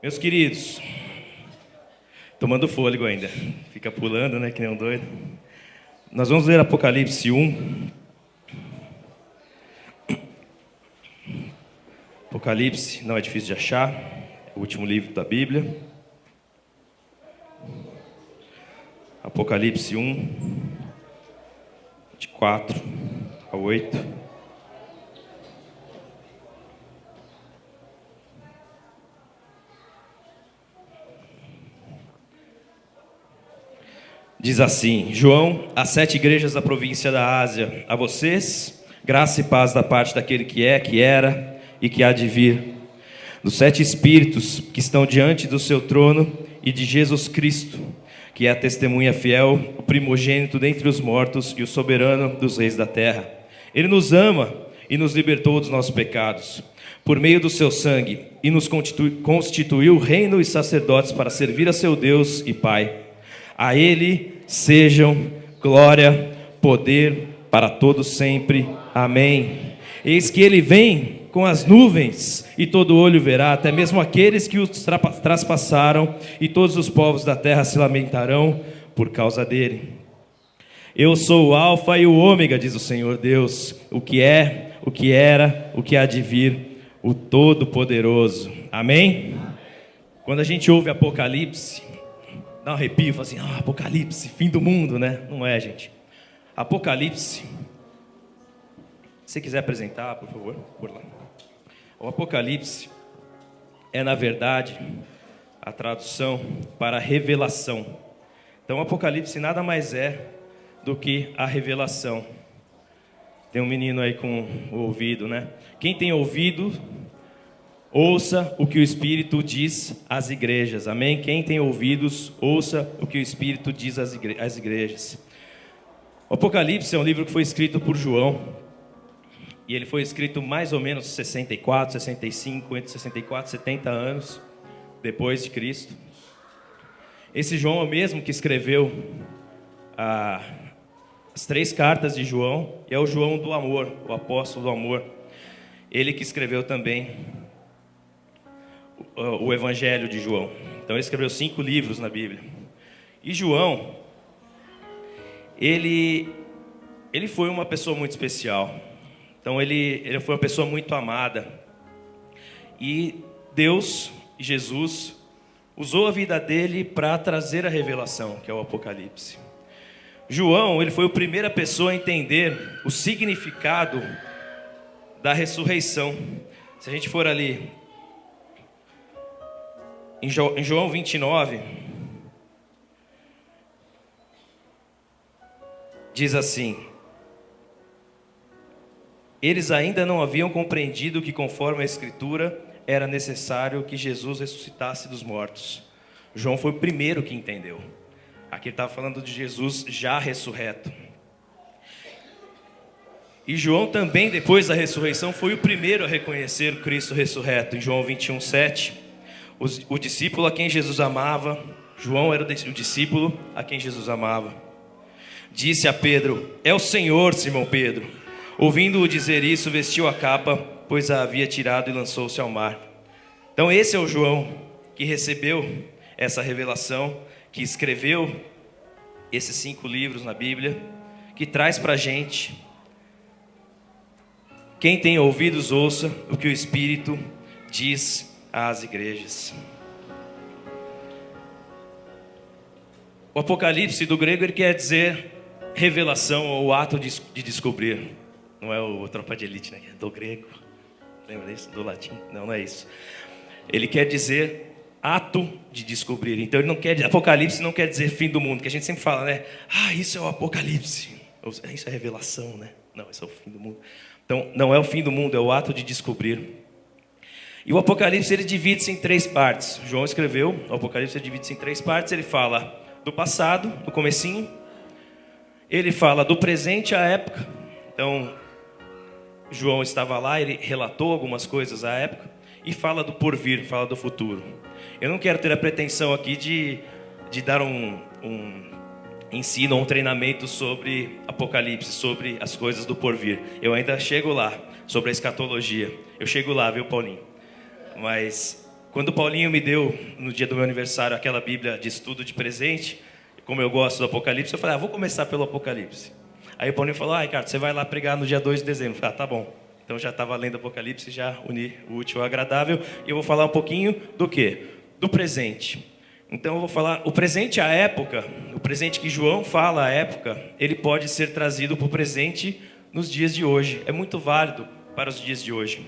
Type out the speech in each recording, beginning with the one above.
Meus queridos, tomando fôlego ainda, fica pulando, né, que nem um doido. Nós vamos ler Apocalipse 1. Apocalipse não é difícil de achar, é o último livro da Bíblia. Apocalipse 1, de 4 a 8. Diz assim: João, às 7 igrejas da província da Ásia, a vocês, graça e paz da parte daquele que é, que era e que há de vir, dos 7 espíritos que estão diante do seu trono e de Jesus Cristo, que é a testemunha fiel, o primogênito dentre os mortos e o soberano dos reis da terra. Ele nos ama e nos libertou dos nossos pecados, por meio do seu sangue, e nos constituiu reino e sacerdotes para servir a seu Deus e Pai. A Ele sejam glória, poder para todos sempre. Amém. Eis que Ele vem com as nuvens, e todo olho verá, até mesmo aqueles que os traspassaram, e todos os povos da terra se lamentarão por causa dele. Eu sou o Alfa e o Ômega, diz o Senhor Deus, o que é, o que era, o que há de vir, o Todo-Poderoso. Amém? Quando a gente ouve Apocalipse, dá um arrepio, fala assim: Apocalipse, fim do mundo, né? Não é, gente. Apocalipse, se você quiser apresentar, por favor, por lá. O Apocalipse é, na verdade, a tradução para revelação. Então, o Apocalipse nada mais é do que a revelação. Tem um menino aí com o ouvido, né? Quem tem ouvido, ouça o que o Espírito diz às igrejas. Amém? Quem tem ouvidos, ouça o que o Espírito diz às igrejas. O Apocalipse é um livro que foi escrito por João. E ele foi escrito mais ou menos 64, 65, entre 64 e 70 anos depois de Cristo. Esse João é o mesmo que escreveu as 3 cartas de João. E é o João do amor, o apóstolo do amor. Ele que escreveu também o Evangelho de João. Então ele escreveu 5 livros na Bíblia. E João, ele foi uma pessoa muito especial. Então ele foi uma pessoa muito amada. E Deus, Jesus, usou a vida dele para trazer a revelação, que é o Apocalipse. João, ele foi a primeira pessoa a entender o significado da ressurreição. Se a gente for ali em João 29, diz assim: eles ainda não haviam compreendido que, conforme a Escritura, era necessário que Jesus ressuscitasse dos mortos. João foi o primeiro que entendeu. Aqui ele estava falando de Jesus já ressurreto. E João também, depois da ressurreição, foi o primeiro a reconhecer Cristo ressurreto. Em João 21, 7, o discípulo a quem Jesus amava, João era o discípulo a quem Jesus amava, disse a Pedro: é o Senhor, Simão Pedro. Ouvindo-o dizer isso, vestiu a capa, pois a havia tirado, e lançou-se ao mar. Então esse é o João que recebeu essa revelação, que escreveu esses 5 livros na Bíblia, que traz para a gente: quem tem ouvidos, ouça o que o Espírito diz às igrejas. O Apocalipse, do grego, ele quer dizer revelação, ou ato de descobrir. Não é o Tropa de Elite, né? Do grego. Lembra disso? Do latim? Não é isso. Ele quer dizer ato de descobrir. Então ele não quer, Apocalipse não quer dizer fim do mundo, que a gente sempre fala, né? Isso é o Apocalipse. Isso é revelação, né? Não, isso é o fim do mundo. Então não é o fim do mundo, é o ato de descobrir. E o Apocalipse, ele divide-se em 3 partes. João escreveu, o Apocalipse divide-se em 3 partes. Ele fala do passado, do comecinho. Ele fala do presente, à época. Então João estava lá, ele relatou algumas coisas à época, e fala do porvir, fala do futuro. Eu não quero ter a pretensão aqui de dar um ensino, um treinamento sobre Apocalipse, sobre as coisas do porvir. Eu ainda chego lá, sobre a escatologia. Eu chego lá, viu, Paulinho? Mas Quando o Paulinho me deu, no dia do meu aniversário, aquela Bíblia de estudo de presente, como eu gosto do Apocalipse, eu falei, vou começar pelo Apocalipse. Aí o Paulinho falou, Ricardo, você vai lá pregar no dia 2 de dezembro. Eu falei, tá bom. Então já estava lendo Apocalipse, já uni o útil ao agradável. E eu vou falar um pouquinho do quê? Do presente. Então eu vou falar, o presente à época, o presente que João fala à época, ele pode ser trazido para o presente nos dias de hoje. É muito válido para os dias de hoje.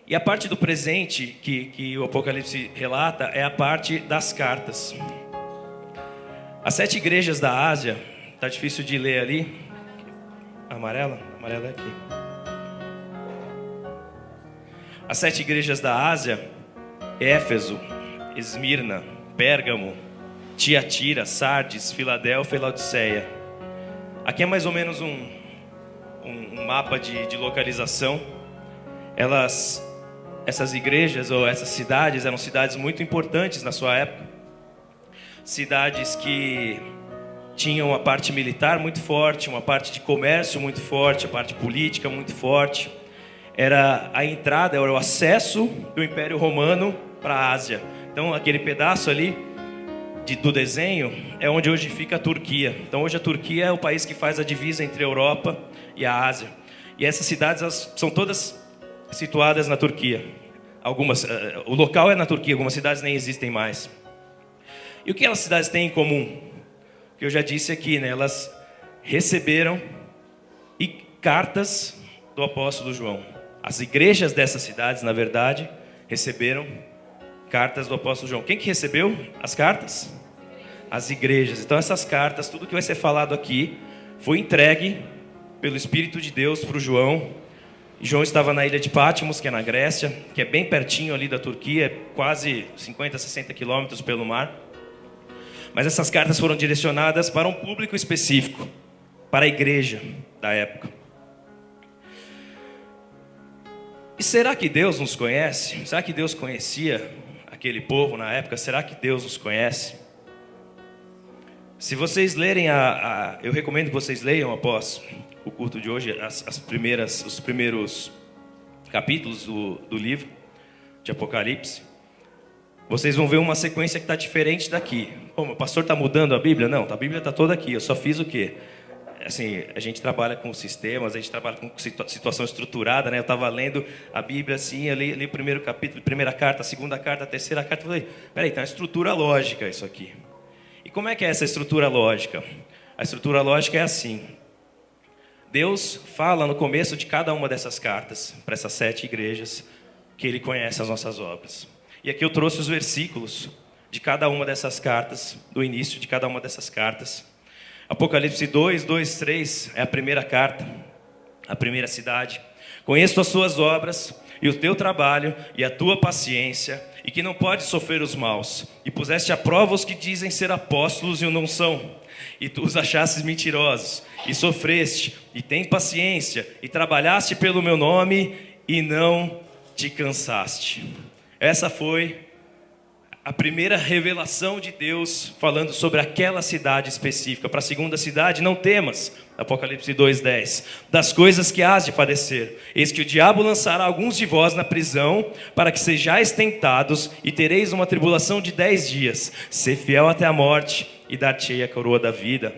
E a parte do presente que o Apocalipse relata é a parte das cartas. As 7 igrejas da Ásia, está difícil de ler ali. Amarela? Amarela é aqui. As 7 igrejas da Ásia, Éfeso, Esmirna, Pérgamo, Tiatira, Sardes, Filadélfia e Laodiceia. Aqui é mais ou menos um mapa de localização. Essas igrejas ou essas cidades eram cidades muito importantes na sua época. Cidades que tinham a parte militar muito forte, uma parte de comércio muito forte, a parte política muito forte. Era a entrada, era o acesso do Império Romano para a Ásia. Então, aquele pedaço ali do desenho é onde hoje fica a Turquia. Então, hoje a Turquia é o país que faz a divisa entre a Europa e a Ásia. E essas cidades elas são todas situadas na Turquia. O local é na Turquia, algumas cidades nem existem mais. E o que elas cidades têm em comum? Que eu já disse aqui, né? Elas receberam cartas do apóstolo João. As igrejas dessas cidades, na verdade, receberam cartas do apóstolo João. Quem que recebeu as cartas? As igrejas. Então essas cartas, tudo que vai ser falado aqui, foi entregue pelo Espírito de Deus para o João. E João estava na ilha de Patmos, que é na Grécia, que é bem pertinho ali da Turquia, quase 50, 60 quilômetros pelo mar. Mas essas cartas foram direcionadas para um público específico, para a igreja da época. E será que Deus nos conhece? Será que Deus conhecia aquele povo na época? Será que Deus nos conhece? Se vocês lerem eu recomendo que vocês leiam após o culto de hoje os primeiros capítulos do livro de Apocalipse. Vocês vão ver uma sequência que está diferente daqui. O pastor está mudando a Bíblia? Não, a Bíblia está toda aqui. Eu só fiz o quê? Assim, a gente trabalha com sistemas, a gente trabalha com situação estruturada, né? Eu estava lendo a Bíblia assim, eu li o primeiro capítulo, a primeira carta, a segunda carta, a terceira carta, eu falei, peraí, tem uma estrutura lógica isso aqui. E como é que é essa estrutura lógica? A estrutura lógica é assim. Deus fala no começo de cada uma dessas cartas, para essas 7 igrejas, que Ele conhece as nossas obras. E aqui eu trouxe os versículos de cada uma dessas cartas, do início de cada uma dessas cartas. Apocalipse 2, 2, 3 é a primeira carta, a primeira cidade. Conheço as suas obras e o teu trabalho e a tua paciência, e que não podes sofrer os maus. E puseste à prova os que dizem ser apóstolos e o não são. E tu os achastes mentirosos, e sofreste, e tem paciência, e trabalhaste pelo meu nome, e não te cansaste. Essa foi a primeira revelação de Deus falando sobre aquela cidade específica. Para a segunda cidade, não temas, Apocalipse 2:10, das coisas que hás de padecer. Eis que o diabo lançará alguns de vós na prisão, para que sejais tentados, e tereis uma tribulação de 10 dias. Sê fiel até a morte, e dar-te-ei a coroa da vida.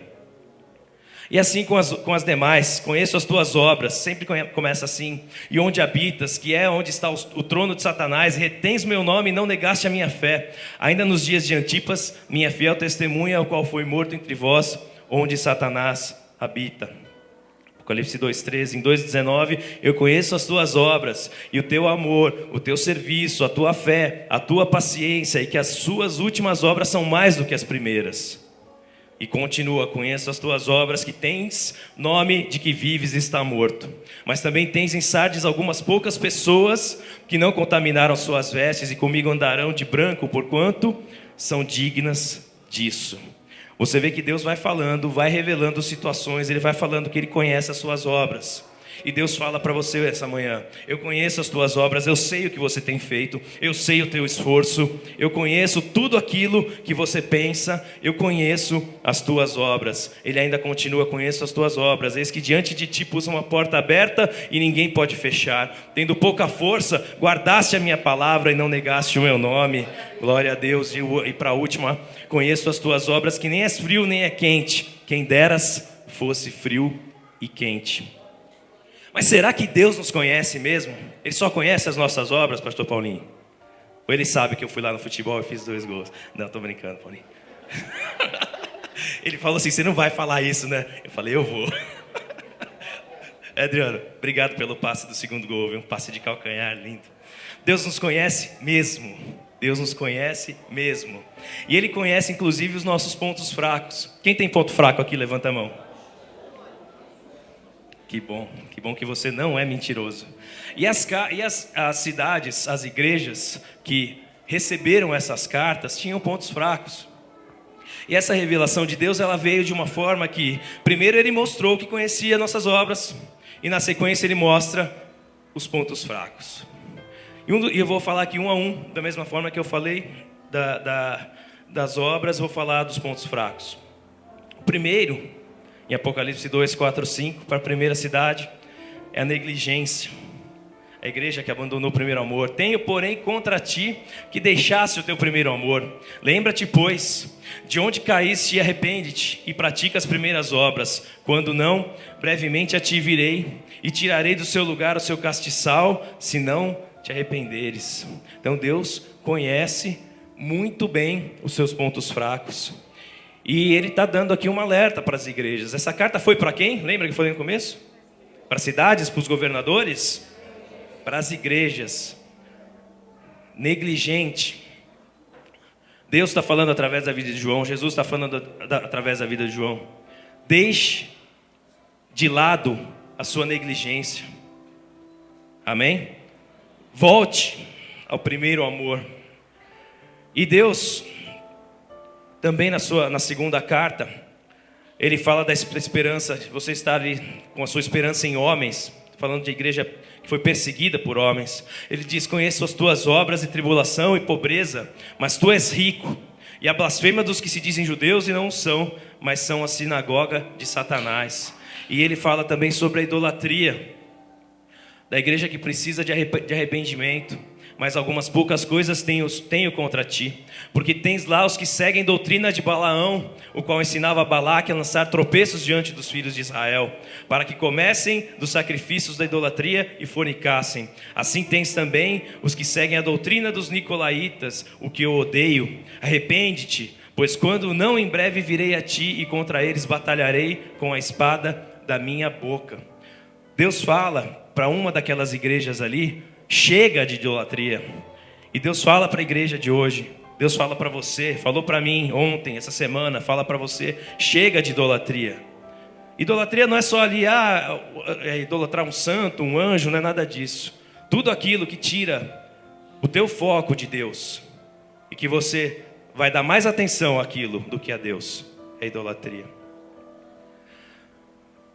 E assim com as demais, conheço as tuas obras, sempre começa assim, e onde habitas, que é onde está o trono de Satanás, retens meu nome e não negaste a minha fé, ainda nos dias de Antipas, minha fiel testemunha, o qual foi morto entre vós, onde Satanás habita. Apocalipse 2:13, em 2:19, eu conheço as tuas obras, e o teu amor, o teu serviço, a tua fé, a tua paciência, e que as suas últimas obras são mais do que as primeiras. E continua, conheço as tuas obras, que tens nome de que vives e está morto. Mas também tens em Sardes algumas poucas pessoas que não contaminaram suas vestes e comigo andarão de branco, porquanto são dignas disso. Você vê que Deus vai falando, vai revelando situações, Ele vai falando que Ele conhece as suas obras. E Deus fala para você essa manhã: eu conheço as tuas obras, eu sei o que você tem feito, eu sei o teu esforço, eu conheço tudo aquilo que você pensa, eu conheço as tuas obras. Ele ainda continua: conheço as tuas obras, eis que diante de ti pus uma porta aberta e ninguém pode fechar. Tendo pouca força, guardaste a minha palavra e não negaste o meu nome. Glória a Deus. E para a última: conheço as tuas obras, que nem és frio nem é quente. Quem deras fosse frio e quente. Mas será que Deus nos conhece mesmo? Ele só conhece as nossas obras, pastor Paulinho? Ou ele sabe que eu fui lá no futebol e fiz 2 gols? Não, estou brincando, Paulinho. Ele falou assim: você não vai falar isso, né? Eu falei: eu vou. Adriano, obrigado pelo passe do 2º gol, viu? Um passe de calcanhar lindo. Deus nos conhece mesmo. Deus nos conhece mesmo. E Ele conhece inclusive os nossos pontos fracos. Quem tem ponto fraco aqui, levanta a mão. Que bom que você não é mentiroso. E as cidades, as igrejas que receberam essas cartas tinham pontos fracos. E essa revelação de Deus, ela veio de uma forma que, primeiro Ele mostrou que conhecia nossas obras, e na sequência Ele mostra os pontos fracos. E eu vou falar aqui um a um, da mesma forma que eu falei das obras, vou falar dos pontos fracos. O primeiro, em Apocalipse 2, 4, 5, para a primeira cidade, é a negligência. A igreja que abandonou o primeiro amor. Tenho, porém, contra ti que deixaste o teu primeiro amor. Lembra-te, pois, de onde caíste e arrepende-te, e pratica as primeiras obras. Quando não, brevemente a ti virei, e tirarei do seu lugar o seu castiçal, se não te arrependeres. Então Deus conhece muito bem os seus pontos fracos. E Ele está dando aqui um alerta para as igrejas. Essa carta foi para quem? Lembra que falei no começo? Para as cidades, para os governadores? Para as igrejas. Negligente. Deus está falando através da vida de João. Jesus está falando através da vida de João. Deixe de lado a sua negligência. Amém? Volte ao primeiro amor. E Deus, também na segunda carta, Ele fala da esperança, de você estar ali com a sua esperança em homens, falando de igreja que foi perseguida por homens. Ele diz: conheço as tuas obras e tribulação e pobreza, mas tu és rico. E a blasfêmia dos que se dizem judeus e não são, mas são a sinagoga de Satanás. E ele fala também sobre a idolatria, da igreja que precisa de arrependimento. Mas algumas poucas coisas tenho contra ti, porque tens lá os que seguem doutrina de Balaão, o qual ensinava a Balaque a lançar tropeços diante dos filhos de Israel, para que comessem dos sacrifícios da idolatria e fornicassem. Assim tens também os que seguem a doutrina dos nicolaítas, o que eu odeio. Arrepende-te, pois quando não, em breve virei a ti e contra eles batalharei com a espada da minha boca. Deus fala para uma daquelas igrejas ali: chega de idolatria. E Deus fala para a igreja de hoje, Deus fala para você, falou para mim ontem, essa semana, fala para você: chega de idolatria. Idolatria não é só ali, idolatrar um santo, um anjo, não é nada disso. Tudo aquilo que tira o teu foco de Deus e que você vai dar mais atenção àquilo do que a Deus, é idolatria.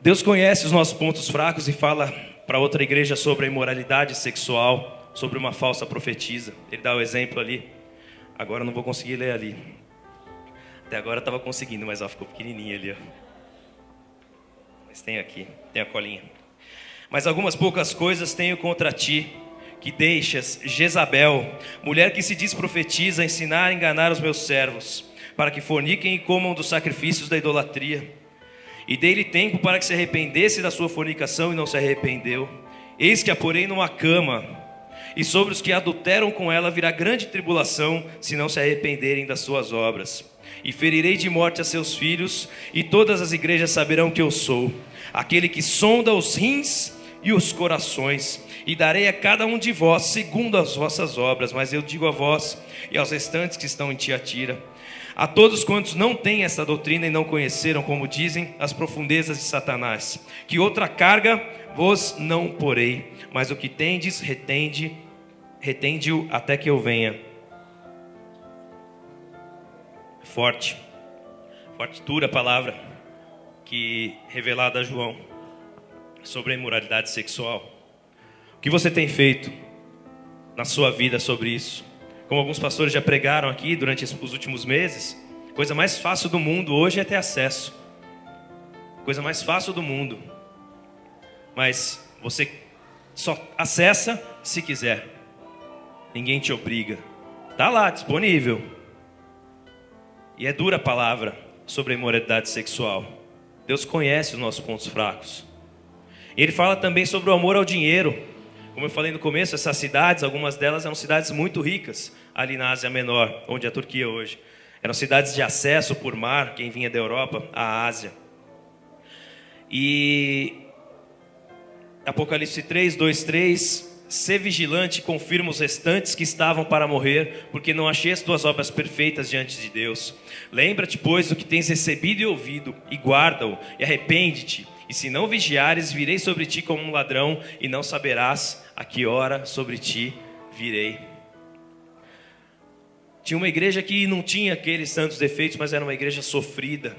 Deus conhece os nossos pontos fracos e fala para outra igreja sobre a imoralidade sexual, sobre uma falsa profetisa. Ele dá o exemplo ali. Agora eu não vou conseguir ler ali. Até agora eu estava conseguindo, mas ficou pequenininho ali. Mas tem aqui, tem a colinha. Mas algumas poucas coisas tenho contra ti, que deixas Jezabel, mulher que se diz profetiza, ensinar a enganar os meus servos, para que forniquem e comam dos sacrifícios da idolatria. E dei-lhe tempo para que se arrependesse da sua fornicação, e não se arrependeu. Eis que a porei numa cama, e sobre os que adulteram com ela virá grande tribulação, se não se arrependerem das suas obras. E ferirei de morte a seus filhos, e todas as igrejas saberão que eu sou aquele que sonda os rins e os corações, e darei a cada um de vós segundo as vossas obras. Mas eu digo a vós e aos restantes que estão em Tiatira, a todos quantos não têm essa doutrina e não conheceram, como dizem, as profundezas de Satanás, que outra carga vos não porei, mas o que tendes, retende-o até que eu venha. Forte dura a palavra que revelada a João. sobre a imoralidade sexual. O que você tem feito na sua vida sobre isso? Como alguns pastores já pregaram aqui durante os últimos meses, a coisa mais fácil do mundo hoje é ter acesso. Coisa mais fácil do mundo. Mas você só acessa se quiser. Ninguém te obriga. Está lá, disponível. E é dura a palavra sobre a imoralidade sexual. Deus conhece os nossos pontos fracos. E Ele fala também sobre o amor ao dinheiro. Como eu falei no começo, essas cidades, algumas delas eram cidades muito ricas, ali na Ásia Menor, onde é a Turquia hoje. Eram cidades de acesso por mar, quem vinha da Europa, à Ásia. E Apocalipse 3, 2, 3, ser vigilante, confirma os restantes que estavam para morrer, porque não achei as tuas obras perfeitas diante de Deus. Lembra-te, pois, do que tens recebido e ouvido, e guarda-o, e arrepende-te. E se não vigiares, virei sobre ti como um ladrão, e não saberás a que hora sobre ti virei. Tinha uma igreja que não tinha aqueles tantos defeitos, mas era uma igreja sofrida.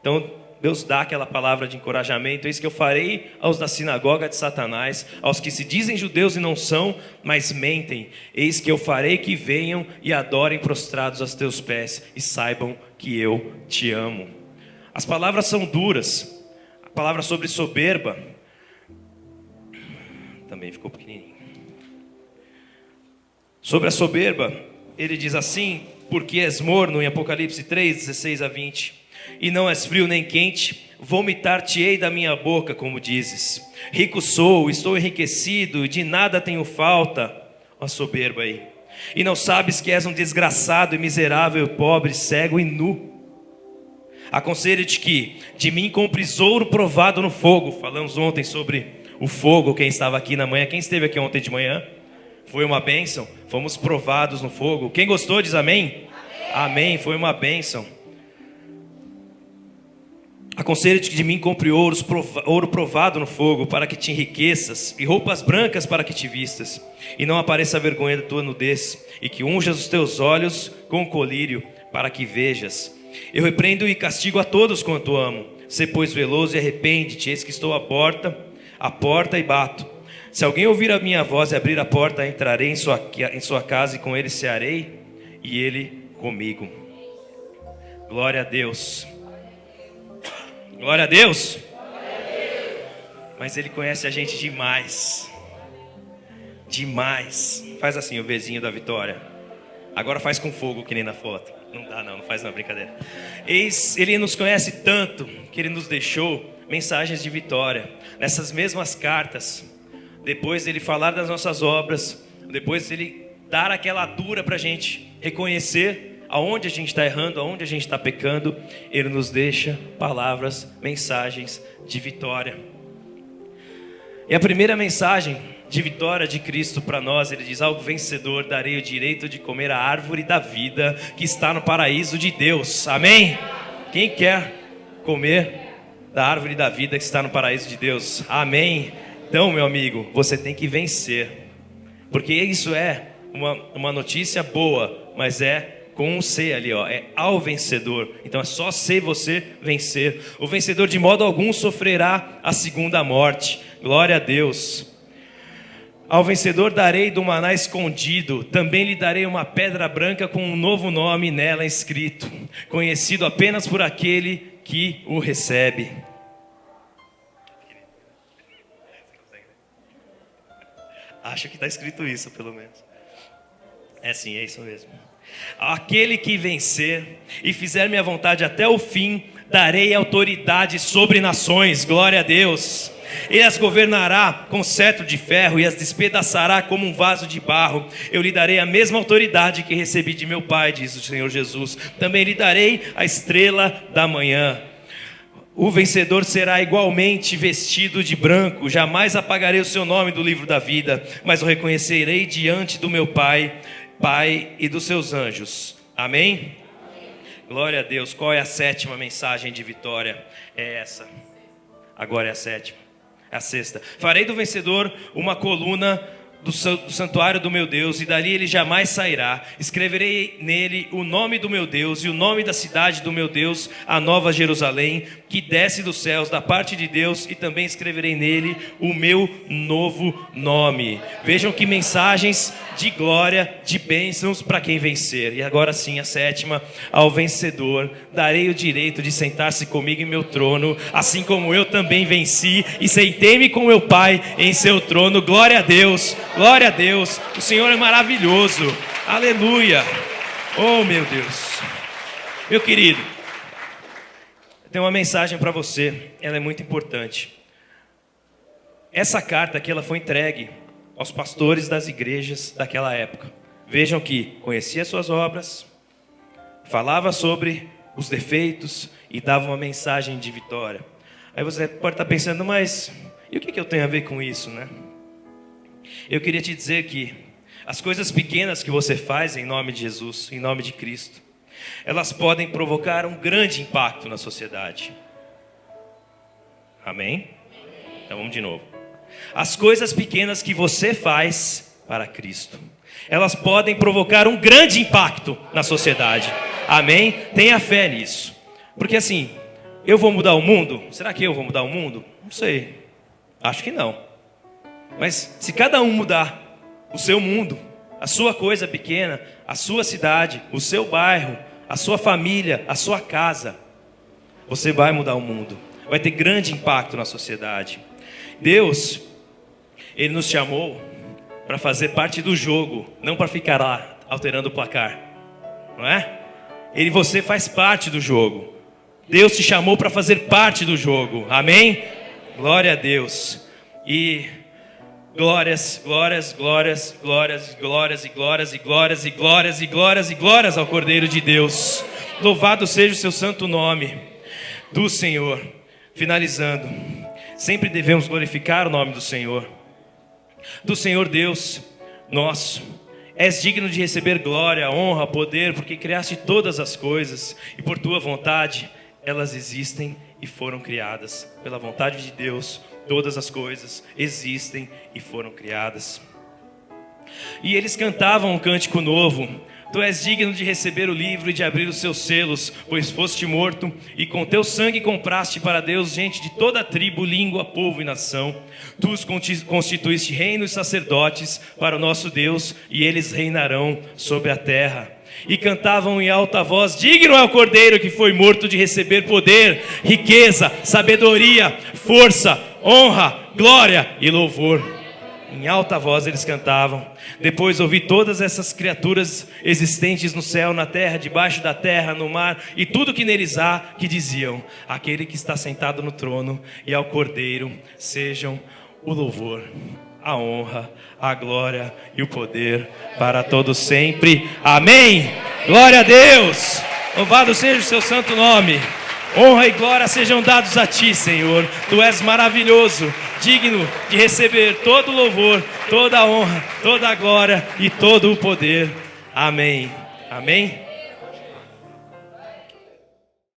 Então Deus dá aquela palavra de encorajamento: eis que eu farei aos da sinagoga de Satanás, aos que se dizem judeus e não são, mas mentem. Eis que eu farei que venham e adorem prostrados aos teus pés, e saibam que eu te amo. As palavras são duras. A palavra sobre soberba também ficou pequenininho. Sobre a soberba, ele diz assim: porque és morno, em Apocalipse 3, 16 a 20. E não és frio nem quente, vomitar-te-ei da minha boca, como dizes. Rico sou, estou enriquecido, e de nada tenho falta. Ó soberba aí. E não sabes que és um desgraçado e miserável, pobre, cego e nu. Aconselho-te que de mim compres ouro provado no fogo. Falamos ontem sobre o fogo, quem estava aqui na manhã. Quem esteve aqui ontem de manhã? Foi uma bênção, fomos provados no fogo. Quem gostou diz amém? Amém, foi uma bênção. Aconselho-te que de mim compre ouro provado no fogo, para que te enriqueças, e roupas brancas para que te vistas, e não apareça a vergonha da tua nudez, e que unjas os teus olhos com colírio, para que vejas. Eu repreendo e castigo a todos quanto amo. Sê, pois, veloso e arrepende-te, eis que estou à porta e bato. Se alguém ouvir a minha voz e abrir a porta, entrarei em sua casa, e com ele cearei, e ele comigo. Glória a Deus. Glória a Deus. Mas Ele conhece a gente demais. Demais. Faz assim o Vzinho da vitória. Agora faz com fogo, que nem na foto. Não dá não faz não, brincadeira. Ele nos conhece tanto que Ele nos deixou mensagens de vitória. Nessas mesmas cartas, depois Ele falar das nossas obras, depois Ele dar aquela dura para a gente reconhecer aonde a gente está errando, aonde a gente está pecando. Ele nos deixa palavras, mensagens de vitória. E a primeira mensagem de vitória de Cristo para nós, Ele diz: ao vencedor darei o direito de comer a árvore da vida que está no paraíso de Deus. Amém? Quem quer comer da árvore da vida que está no paraíso de Deus? Amém? Então, meu amigo, você tem que vencer, porque isso é uma notícia boa, mas é com um C ali, ó, é ao vencedor. Então é só se você vencer. O vencedor de modo algum sofrerá a segunda morte. Glória a Deus. Ao vencedor darei do maná escondido, também lhe darei uma pedra branca com um novo nome nela escrito, conhecido apenas por aquele que o recebe. Acho que está escrito isso, pelo menos. É sim, é isso mesmo. Aquele que vencer e fizer minha vontade até o fim, darei autoridade sobre nações. Glória a Deus. Ele as governará com cetro de ferro e as despedaçará como um vaso de barro. Eu lhe darei a mesma autoridade que recebi de meu Pai, diz o Senhor Jesus. Também lhe darei a estrela da manhã. O vencedor será igualmente vestido de branco. Jamais apagarei o seu nome do livro da vida, mas o reconhecerei diante do meu Pai e dos seus anjos. Amém? Glória a Deus. Qual é a sétima mensagem de vitória? É essa. Agora é a sétima. É a sexta. Farei do vencedor uma coluna do santuário do meu Deus, e dali ele jamais sairá. Escreverei nele o nome do meu Deus e o nome da cidade do meu Deus, a nova Jerusalém, que desce dos céus da parte de Deus, e também escreverei nele o meu novo nome. Vejam que mensagens de glória, de bênçãos para quem vencer. E agora sim, a sétima: ao vencedor darei o direito de sentar-se comigo em meu trono, assim como eu também venci e sentei-me com meu Pai em seu trono. Glória a Deus, glória a Deus. O Senhor é maravilhoso, aleluia. Oh meu Deus. Meu querido, eu tenho uma mensagem para você, ela é muito importante. Essa carta aqui, ela foi entregue aos pastores das igrejas daquela época. Vejam que conhecia suas obras, falava sobre os defeitos e dava uma mensagem de vitória. Aí você pode estar pensando, mas e o que eu tenho a ver com isso, né? Eu queria te dizer que as coisas pequenas que você faz em nome de Jesus, em nome de Cristo, elas podem provocar um grande impacto na sociedade. Amém? Então vamos de novo. As coisas pequenas que você faz para Cristo, elas podem provocar um grande impacto na sociedade. Amém? Tenha fé nisso. Porque assim, eu vou mudar o mundo? Será que eu vou mudar o mundo? Não sei. Acho que não. Mas se cada um mudar o seu mundo, a sua coisa pequena, a sua cidade, o seu bairro, a sua família, a sua casa, você vai mudar o mundo. Vai ter grande impacto na sociedade. Deus, Ele nos chamou para fazer parte do jogo, não para ficar lá alterando o placar, não é? Você faz parte do jogo. Deus te chamou para fazer parte do jogo. Amém? Glória a Deus. E glórias, glórias, glórias, glórias, glórias e glórias e glórias e glórias e glórias e glórias ao Cordeiro de Deus. Louvado seja o seu santo nome do Senhor. Finalizando, sempre devemos glorificar o nome do Senhor. Do Senhor Deus nosso. És digno de receber glória, honra, poder, porque criaste todas as coisas e por tua vontade elas existem e foram criadas. Pela vontade de Deus, todas as coisas existem e foram criadas. E eles cantavam um cântico novo: Tu és digno de receber o livro e de abrir os seus selos, pois foste morto e com teu sangue compraste para Deus gente de toda tribo, língua, povo e nação. Tu os constituíste reino e sacerdotes para o nosso Deus, e eles reinarão sobre a terra. E cantavam em alta voz: Digno é o Cordeiro que foi morto de receber poder, riqueza, sabedoria, força, honra, glória e louvor. Em alta voz eles cantavam. Depois ouvi todas essas criaturas existentes no céu, na terra, debaixo da terra, no mar e tudo que neles há, que diziam: Aquele que está sentado no trono e ao Cordeiro sejam o louvor, a honra, a glória e o poder para todos sempre. Amém. Glória a Deus. Louvado seja o seu santo nome. Honra e glória sejam dados a ti, Senhor. Tu és maravilhoso, digno de receber todo o louvor, toda a honra, toda a glória e todo o poder. Amém. Amém.